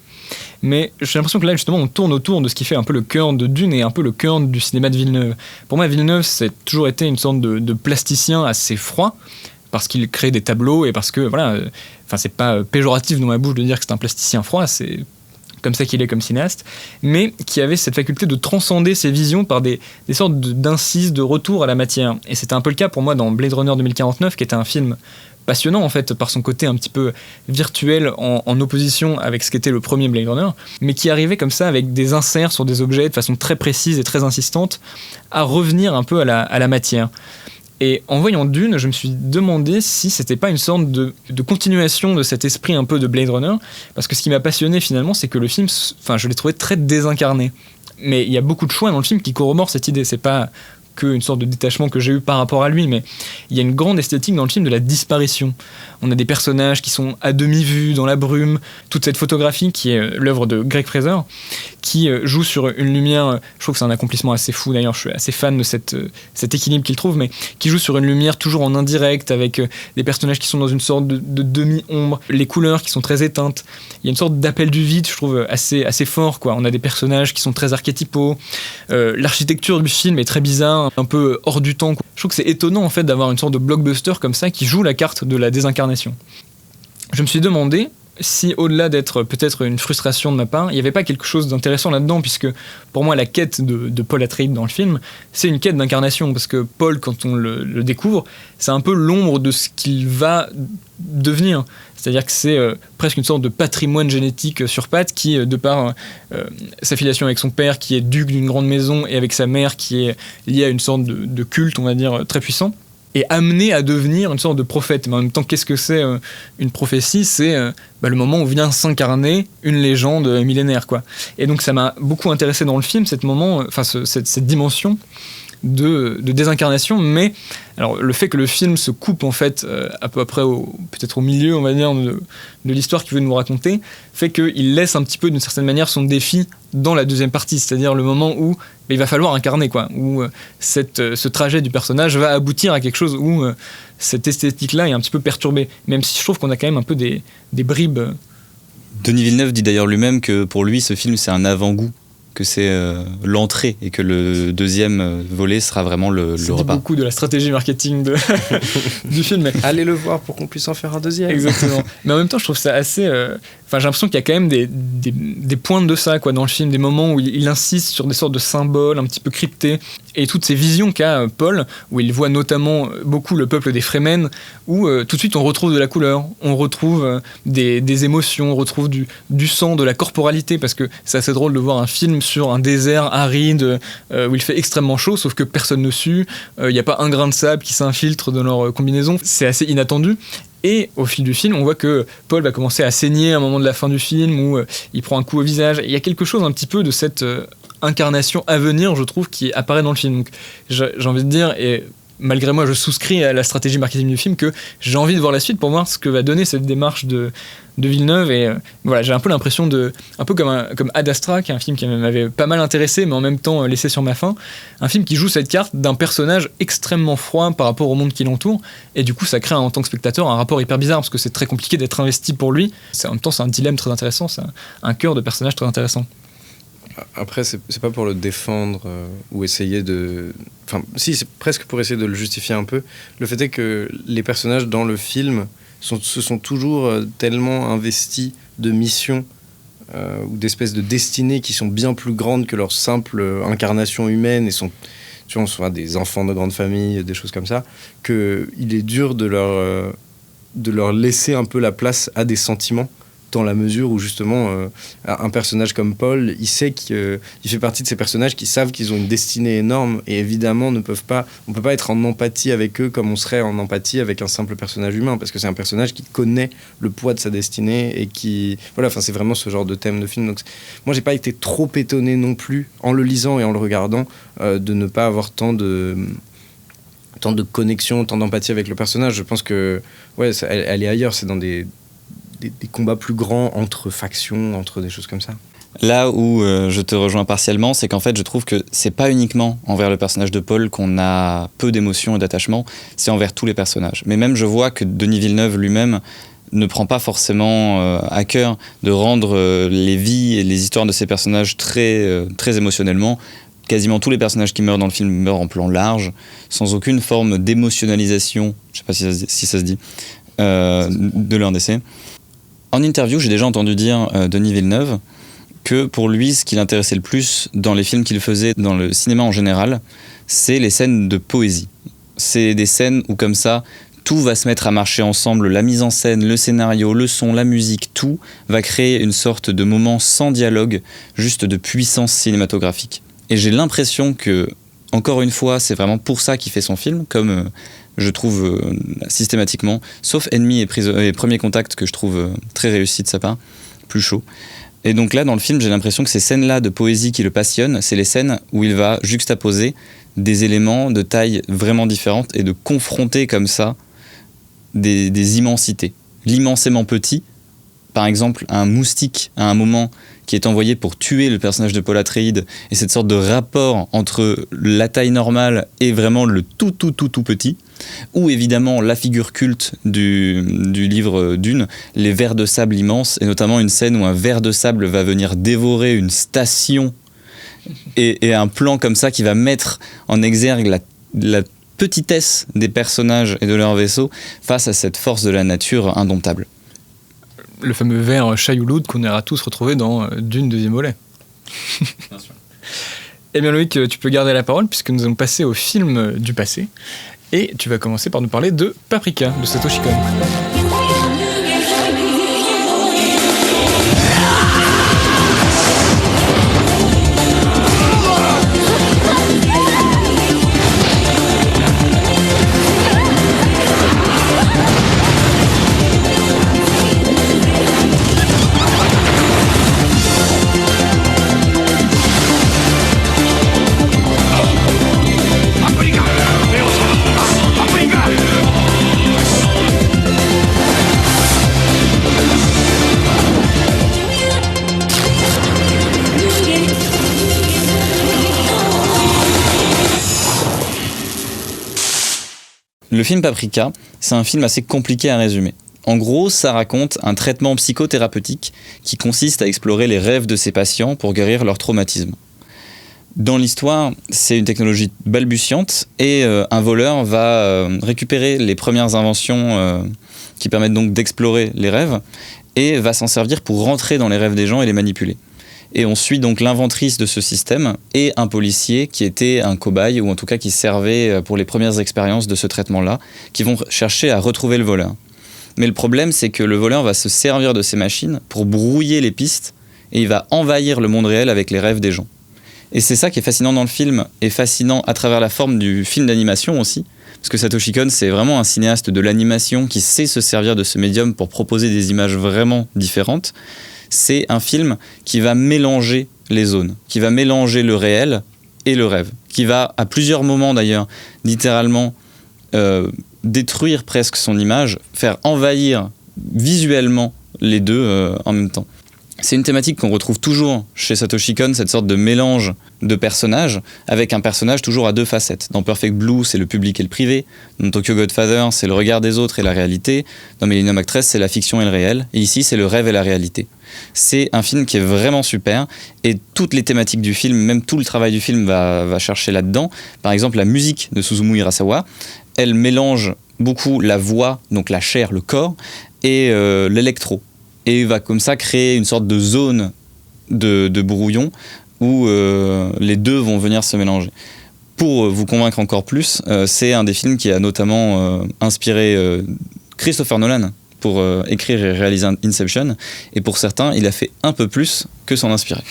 Mais j'ai l'impression que là, justement, on tourne autour de ce qui fait un peu le cœur de Dune et un peu le cœur du cinéma de Villeneuve. Pour moi, Villeneuve, c'est toujours été une sorte de plasticien assez froid, parce qu'il crée des tableaux et parce que, voilà, c'est pas péjoratif dans ma bouche de dire que c'est un plasticien froid, c'est comme ça qu'il est comme cinéaste, mais qui avait cette faculté de transcender ses visions par des sortes d'incises, de retour à la matière. Et c'était un peu le cas pour moi dans Blade Runner 2049, qui était un film passionnant en fait par son côté un petit peu virtuel en opposition avec ce qu'était le premier Blade Runner, mais qui arrivait comme ça avec des inserts sur des objets de façon très précise et très insistante à revenir un peu à la matière. Et en voyant Dune, je me suis demandé si c'était pas une sorte de continuation de cet esprit un peu de Blade Runner, parce que ce qui m'a passionné finalement, c'est que le film, je l'ai trouvé très désincarné. Mais il y a beaucoup de choix dans le film qui corroborent cette idée. C'est pas qu'une sorte de détachement que j'ai eu par rapport à lui, mais il y a une grande esthétique dans le film de la disparition. On a des personnages qui sont à demi-vue dans la brume, toute cette photographie qui est l'œuvre de Greg Fraser, qui joue sur une lumière, je trouve que c'est un accomplissement assez fou d'ailleurs, je suis assez fan de cet équilibre qu'il trouve, mais qui joue sur une lumière toujours en indirect, avec des personnages qui sont dans une sorte de demi-ombre, les couleurs qui sont très éteintes. Il y a une sorte d'appel du vide, je trouve, assez fort, quoi. On a des personnages qui sont très archétypaux, l'architecture du film est très bizarre, un peu hors du temps, quoi. Je trouve que c'est étonnant en fait d'avoir une sorte de blockbuster comme ça qui joue la carte de la désincarnation. Je me suis demandé si, au-delà d'être peut-être une frustration de ma part, il n'y avait pas quelque chose d'intéressant là-dedans, puisque pour moi la quête de Paul Atreides dans le film, c'est une quête d'incarnation, parce que Paul, quand on le découvre, c'est un peu l'ombre de ce qu'il va devenir. C'est-à-dire que c'est presque une sorte de patrimoine génétique sur pattes qui, de par sa filiation avec son père qui est duc d'une grande maison et avec sa mère qui est liée à une sorte de culte, on va dire, très puissant, est amené à devenir une sorte de prophète. Mais en même temps, qu'est-ce que c'est une prophétie ? C'est le moment où vient s'incarner une légende millénaire, quoi. Et donc ça m'a beaucoup intéressé dans le film, cette dimension de désincarnation, mais alors le fait que le film se coupe en fait à peu près peut-être au milieu, on va dire, de l'histoire qu'il veut nous raconter, fait qu'il laisse un petit peu d'une certaine manière son défi dans la deuxième partie, c'est-à-dire le moment où il va falloir incarner, quoi, où ce trajet du personnage va aboutir à quelque chose où cette esthétique-là est un petit peu perturbée, même si je trouve qu'on a quand même un peu des bribes. Denis Villeneuve dit d'ailleurs lui-même que pour lui ce film c'est un avant-goût, que c'est l'entrée et que le deuxième volet sera vraiment le repas. C'est beaucoup de la stratégie marketing du film. Mais... Allez le voir pour qu'on puisse en faire un deuxième. Exactement. Mais en même temps, je trouve ça assez... j'ai l'impression qu'il y a quand même des pointes de ça, quoi, dans le film, des moments où il insiste sur des sortes de symboles un petit peu cryptés, et toutes ces visions qu'a Paul, où il voit notamment beaucoup le peuple des Fremen, où tout de suite on retrouve de la couleur, on retrouve des émotions, on retrouve du sang, de la corporalité, parce que c'est assez drôle de voir un film sur un désert aride où il fait extrêmement chaud, sauf que personne ne sue, il n'y a pas un grain de sable qui s'infiltre dans leur combinaison, c'est assez inattendu. Et au fil du film, on voit que Paul va commencer à saigner à un moment de la fin du film, où il prend un coup au visage. Il y a quelque chose un petit peu de cette incarnation à venir, je trouve, qui apparaît dans le film. Donc, j'ai envie de dire, et malgré moi, je souscris à la stratégie marketing du film, que j'ai envie de voir la suite pour voir ce que va donner cette démarche de Villeneuve. Et voilà, j'ai un peu l'impression un peu comme Ad Astra, qui est un film qui m'avait pas mal intéressé, mais en même temps laissé sur ma faim. Un film qui joue cette carte d'un personnage extrêmement froid par rapport au monde qui l'entoure. Et du coup, ça crée en tant que spectateur un rapport hyper bizarre, parce que c'est très compliqué d'être investi pour lui. En même temps, c'est un dilemme très intéressant, c'est un cœur de personnage très intéressant. Après, c'est pas pour le défendre ou essayer de... Enfin, si, c'est presque pour essayer de le justifier un peu. Le fait est que les personnages dans le film se sont toujours tellement investis de missions ou d'espèces de destinées qui sont bien plus grandes que leur simple incarnation humaine et sont soit des enfants de grande famille, des choses comme ça, qu'il est dur de leur laisser un peu la place à des sentiments, dans la mesure où justement un personnage comme Paul, il sait qu'il fait partie de ces personnages qui savent qu'ils ont une destinée énorme et évidemment on peut pas être en empathie avec eux comme on serait en empathie avec un simple personnage humain, parce que c'est un personnage qui connaît le poids de sa destinée et qui... Voilà, enfin c'est vraiment ce genre de thème de film. Donc moi j'ai pas été trop étonné non plus en le lisant et en le regardant de ne pas avoir tant de connexion, tant d'empathie avec le personnage. Je pense que ouais, elle est ailleurs, c'est dans des combats plus grands entre factions, entre des choses comme ça. Là où je te rejoins partiellement, c'est qu'en fait je trouve que c'est pas uniquement envers le personnage de Paul qu'on a peu d'émotion et d'attachement, c'est envers tous les personnages. Mais même je vois que Denis Villeneuve lui-même ne prend pas forcément à cœur de rendre les vies et les histoires de ces personnages très émotionnellement. Quasiment tous les personnages qui meurent dans le film meurent en plan large, sans aucune forme d'émotionnalisation, je sais pas si ça se dit, de leur décès. En interview, j'ai déjà entendu dire Denis Villeneuve que pour lui, ce qui l'intéressait le plus dans les films qu'il faisait, dans le cinéma en général, c'est les scènes de poésie. C'est des scènes où comme ça, tout va se mettre à marcher ensemble, la mise en scène, le scénario, le son, la musique, tout va créer une sorte de moment sans dialogue, juste de puissance cinématographique. Et j'ai l'impression que, encore une fois, c'est vraiment pour ça qu'il fait son film, comme je trouve systématiquement, sauf Ennemi et Premier Contact, que je trouve très réussi de sa part, plus chaud. Et donc là, dans le film, j'ai l'impression que ces scènes-là de poésie qui le passionnent, c'est les scènes où il va juxtaposer des éléments de taille vraiment différente et de confronter comme ça des immensités. L'immensément petit, par exemple, un moustique à un moment qui est envoyé pour tuer le personnage de Paul Atreides, et cette sorte de rapport entre la taille normale et vraiment le tout petit, ou évidemment la figure culte du livre Dune, les vers de sable immenses, et notamment une scène où un ver de sable va venir dévorer une station, et un plan comme ça qui va mettre en exergue la petitesse des personnages et de leur vaisseau face à cette force de la nature indomptable. Le fameux ver Shai-Hulud qu'on ira tous retrouver dans Dune deuxième volet. Bien sûr. Eh bien Loïc, tu peux garder la parole puisque nous allons passer au film du passé. Et tu vas commencer par nous parler de Paprika, de Satoshi Kon. Le film Paprika, c'est un film assez compliqué à résumer. En gros, ça raconte un traitement psychothérapeutique qui consiste à explorer les rêves de ses patients pour guérir leur traumatisme. Dans l'histoire, c'est une technologie balbutiante et un voleur va récupérer les premières inventions qui permettent donc d'explorer les rêves et va s'en servir pour rentrer dans les rêves des gens et les manipuler. Et on suit donc l'inventrice de ce système et un policier qui était un cobaye, ou en tout cas qui servait pour les premières expériences de ce traitement-là, qui vont chercher à retrouver le voleur. Mais le problème, c'est que le voleur va se servir de ces machines pour brouiller les pistes et il va envahir le monde réel avec les rêves des gens. Et c'est ça qui est fascinant dans le film, et fascinant à travers la forme du film d'animation aussi, parce que Satoshi Kon, c'est vraiment un cinéaste de l'animation qui sait se servir de ce médium pour proposer des images vraiment différentes. C'est un film qui va mélanger les zones, qui va mélanger le réel et le rêve, qui va, à plusieurs moments d'ailleurs, littéralement détruire presque son image, faire envahir visuellement les deux en même temps. C'est une thématique qu'on retrouve toujours chez Satoshi Kon, cette sorte de mélange de personnages, avec un personnage toujours à deux facettes. Dans Perfect Blue, c'est le public et le privé. Dans Tokyo Godfather, c'est le regard des autres et la réalité. Dans Millennium Actress, c'est la fiction et le réel. Et ici, c'est le rêve et la réalité. C'est un film qui est vraiment super, et toutes les thématiques du film, même tout le travail du film va chercher là-dedans. Par exemple, la musique de Suzumu Hirasawa, elle mélange beaucoup la voix, donc la chair, le corps, et l'électro. Et va comme ça créer une sorte de zone de brouillon où les deux vont venir se mélanger. Pour vous convaincre encore plus, c'est un des films qui a notamment inspiré Christopher Nolan pour écrire et réaliser Inception. Et pour certains, il a fait un peu plus que s'en inspirer.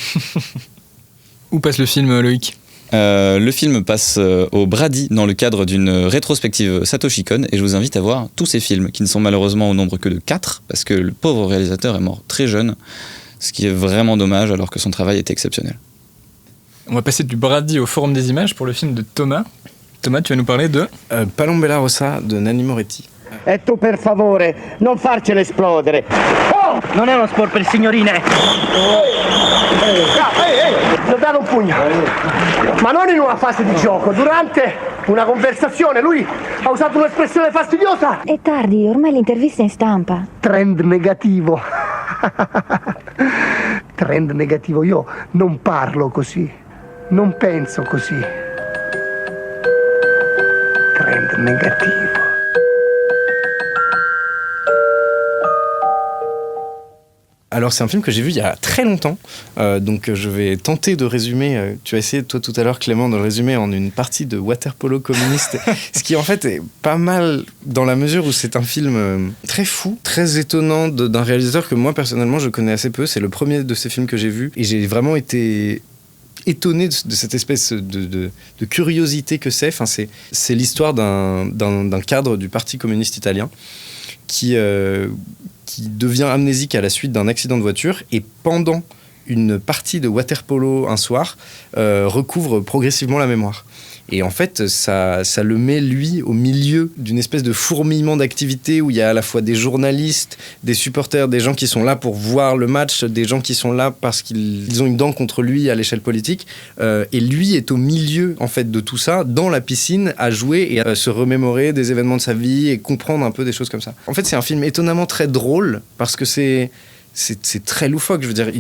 Où passe le film, Loïc ? Le film passe au Brady dans le cadre d'une rétrospective Satoshi Kon, et je vous invite à voir tous ces films qui ne sont malheureusement au nombre que de 4 parce que le pauvre réalisateur est mort très jeune, ce qui est vraiment dommage alors que son travail était exceptionnel. On va passer du Brady au Forum des images pour le film de Thomas. Thomas, tu vas nous parler de Palombella Rossa de Nanni Moretti. E tu per favore, non farcela esplodere. Oh! Non è uno sport per signorine. Ti ho dato un pugno. Ma non in una fase di gioco, durante una conversazione. Lui ha usato un'espressione fastidiosa. È tardi, ormai l'intervista è in stampa. Trend negativo. Trend negativo, io non parlo così. Non penso così. Trend negativo. Alors c'est un film que j'ai vu il y a très longtemps, donc je vais tenter de résumer, tu as essayé toi tout à l'heure Clément de le résumer en une partie de water-polo communiste, ce qui en fait est pas mal dans la mesure où c'est un film très fou, très étonnant d'un réalisateur que moi personnellement je connais assez peu, c'est le premier de ces films que j'ai vu et j'ai vraiment été étonné de cette espèce de curiosité que c'est. Enfin, c'est l'histoire d'un cadre du Parti communiste italien qui devient amnésique à la suite d'un accident de voiture, et pendant une partie de water-polo un soir recouvre progressivement la mémoire. Et en fait, ça le met, lui, au milieu d'une espèce de fourmillement d'activités où il y a à la fois des journalistes, des supporters, des gens qui sont là pour voir le match, des gens qui sont là parce qu'ils ont une dent contre lui à l'échelle politique. Et lui est au milieu, en fait, de tout ça, dans la piscine, à jouer et à se remémorer des événements de sa vie et comprendre un peu des choses comme ça. En fait, c'est un film étonnamment très drôle parce que c'est très loufoque, je veux dire,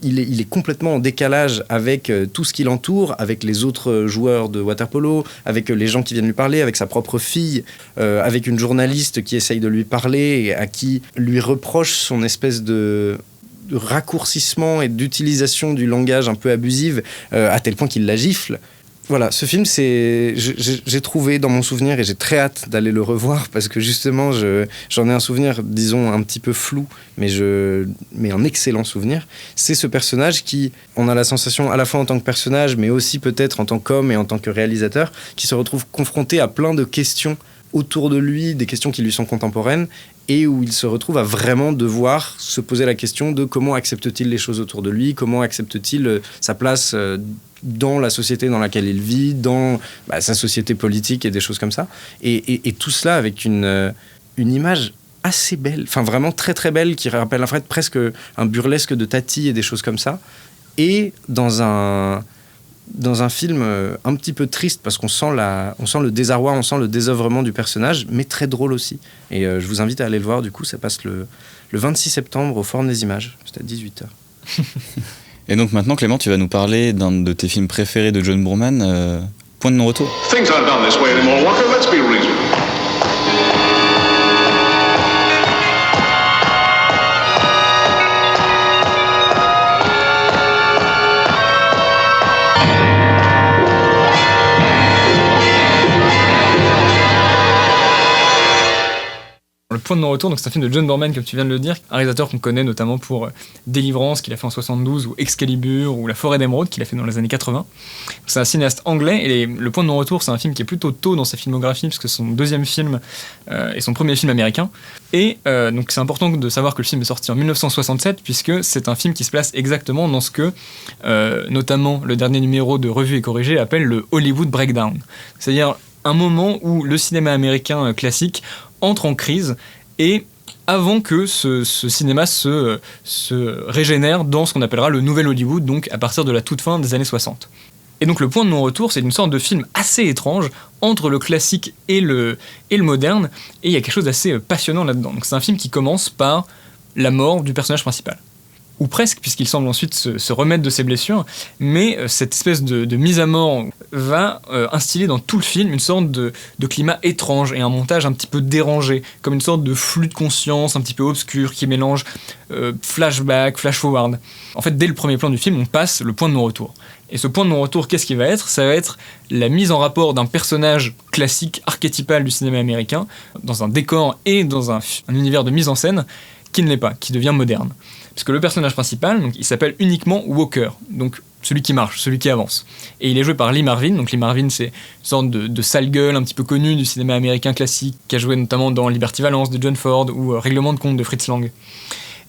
il est complètement en décalage avec tout ce qui l'entoure, avec les autres joueurs de water-polo, avec les gens qui viennent lui parler, avec sa propre fille, avec une journaliste qui essaye de lui parler et à qui lui reproche son espèce de raccourcissement et d'utilisation du langage un peu abusive, à tel point qu'il la gifle. Voilà, ce film, j'ai trouvé dans mon souvenir, et j'ai très hâte d'aller le revoir parce que justement, j'en ai un souvenir, disons, un petit peu flou, mais un excellent souvenir. C'est ce personnage qui, on a la sensation, à la fois en tant que personnage, mais aussi peut-être en tant qu'homme et en tant que réalisateur, qui se retrouve confronté à plein de questions autour de lui, des questions qui lui sont contemporaines, et où il se retrouve à vraiment devoir se poser la question de comment accepte-t-il les choses autour de lui, comment accepte-t-il sa place dans la société dans laquelle il vit, dans sa société politique et des choses comme ça. Et tout cela avec une image assez belle, enfin vraiment très très belle, qui rappelle en fait presque un burlesque de Tati et des choses comme ça. Et dans un film un petit peu triste parce qu'on sent le désarroi, on sent le désœuvrement du personnage, mais très drôle aussi. Et je vous invite à aller le voir, du coup, ça passe le 26 septembre au Forum des Images, c'est à 18h. Et donc maintenant, Clément, tu vas nous parler d'un de tes films préférés de John Boorman, Point de non-retour. Things aren't done this way anymore, Walker. Let's be reasonable. Le Point de non-retour, donc c'est un film de John Boorman, comme tu viens de le dire, un réalisateur qu'on connaît notamment pour Délivrance, qu'il a fait en 72, ou Excalibur, ou La Forêt d'Émeraude, qu'il a fait dans les années 80. C'est un cinéaste anglais, et Le Point de non-retour, c'est un film qui est plutôt tôt dans sa filmographie, puisque c'est son deuxième film et son premier film américain. Et donc c'est important de savoir que le film est sorti en 1967, puisque c'est un film qui se place exactement dans ce que, notamment le dernier numéro de Revue et Corrigé appelle le Hollywood Breakdown. C'est-à-dire un moment où le cinéma américain classique entre en crise, et avant que ce cinéma se régénère dans ce qu'on appellera le nouvel Hollywood, donc à partir de la toute fin des années 60. Et donc Le Point de non-retour, c'est une sorte de film assez étrange entre le classique et le moderne, et il y a quelque chose d'assez passionnant là-dedans. Donc c'est un film qui commence par la mort du personnage principal. Ou presque, puisqu'il semble ensuite se remettre de ses blessures, mais cette espèce de mise à mort va instiller dans tout le film une sorte de climat étrange et un montage un petit peu dérangé, comme une sorte de flux de conscience un petit peu obscur qui mélange flashback, flash-forward. En fait, dès le premier plan du film, on passe le point de non-retour. Et ce point de non-retour, qu'est-ce qu'il va être ? Ça va être la mise en rapport d'un personnage classique, archétypal du cinéma américain, dans un décor et dans un univers de mise en scène, qui ne l'est pas, qui devient moderne. Parce que le personnage principal, donc, il s'appelle uniquement Walker, donc celui qui marche, celui qui avance. Et il est joué par Lee Marvin. Donc Lee Marvin, c'est une sorte de sale gueule un petit peu connu du cinéma américain classique, qui a joué notamment dans Liberty Valance de John Ford ou Règlement de compte de Fritz Lang.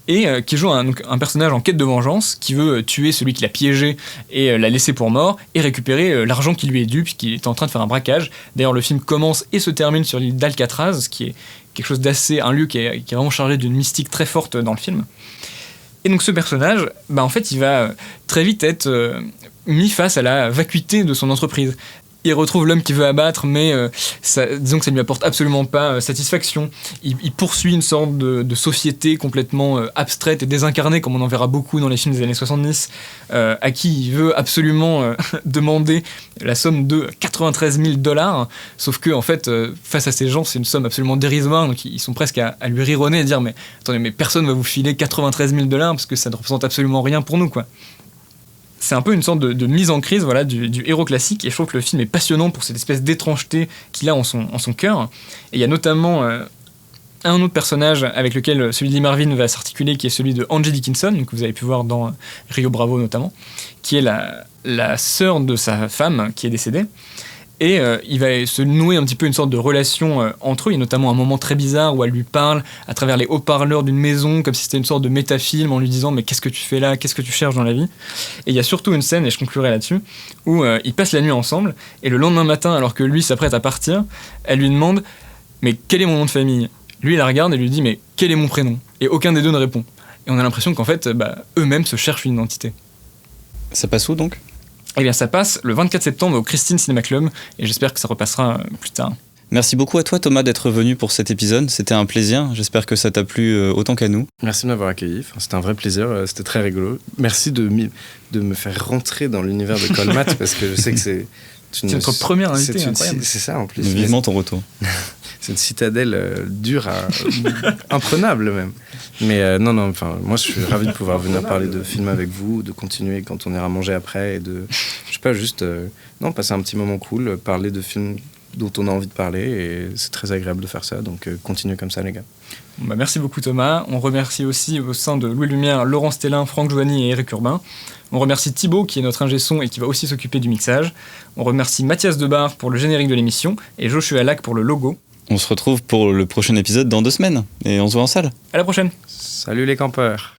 Et qui joue un personnage en quête de vengeance, qui veut tuer celui qui l'a piégé et l'a laissé pour mort, et récupérer l'argent qui lui est dû, puisqu'il est en train de faire un braquage. D'ailleurs, le film commence et se termine sur l'île d'Alcatraz, ce qui est quelque chose un lieu qui est vraiment chargé d'une mystique très forte dans le film. Et donc ce personnage, en fait, il va très vite être mis face à la vacuité de son entreprise. Il retrouve l'homme qu'il veut abattre, mais disons que ça ne lui apporte absolument pas satisfaction. Il poursuit une sorte de société complètement abstraite et désincarnée, comme on en verra beaucoup dans les films des années 70, à qui il veut absolument demander la somme de $93,000, sauf que, en fait, face à ces gens, c'est une somme absolument dérisoire, donc ils sont presque à lui rironner et dire « Mais attendez, mais personne ne va vous filer $93,000 parce que ça ne représente absolument rien pour nous, quoi ». C'est un peu une sorte de mise en crise, voilà, du héros classique, et je trouve que le film est passionnant pour cette espèce d'étrangeté qu'il a en son cœur. Et il y a notamment un autre personnage avec lequel celui de Lee Marvin va s'articuler, qui est celui de Angie Dickinson, que vous avez pu voir dans Rio Bravo notamment, qui est la sœur de sa femme qui est décédée. Et il va se nouer un petit peu une sorte de relation entre eux. Il y a notamment un moment très bizarre où elle lui parle à travers les haut-parleurs d'une maison, comme si c'était une sorte de métafilm, en lui disant « Mais qu'est-ce que tu fais là ? Qu'est-ce que tu cherches dans la vie ?» Et il y a surtout une scène, et je conclurai là-dessus, où ils passent la nuit ensemble, et le lendemain matin, alors que lui s'apprête à partir, elle lui demande « Mais quel est mon nom de famille ?» Lui, il la regarde et lui dit « Mais quel est mon prénom ?» Et aucun des deux ne répond. Et on a l'impression qu'en fait, eux-mêmes se cherchent une identité. Ça passe où donc ? Eh bien, ça passe le 24 septembre au Christine Cinema Club, et j'espère que ça repassera plus tard. Merci beaucoup à toi Thomas d'être venu pour cet épisode, c'était un plaisir, j'espère que ça t'a plu autant qu'à nous. Merci de m'avoir accueilli, enfin, c'était un vrai plaisir, c'était très rigolo. Merci de me faire rentrer dans l'univers de Colmat, parce que je sais que c'est notre première invitée, incroyable. C'est ça en plus. Vivement ton retour. C'est une citadelle dure, imprenable même. Mais non, enfin, moi je suis ravi de pouvoir venir parler de films avec vous, de continuer quand on ira manger après, et de, je sais pas, juste passer un petit moment cool, parler de films dont on a envie de parler, et c'est très agréable de faire ça, donc continuez comme ça les gars. Merci beaucoup Thomas, on remercie aussi au sein de Louis Lumière, Laurent Stellin, Franck Joanny et Eric Urbain. On remercie Thibaut qui est notre ingé son et qui va aussi s'occuper du mixage. On remercie Mathias Debar pour le générique de l'émission et Joshua Lac pour le logo. On se retrouve pour le prochain épisode dans 2 semaines et on se voit en salle. À la prochaine. Salut les campeurs.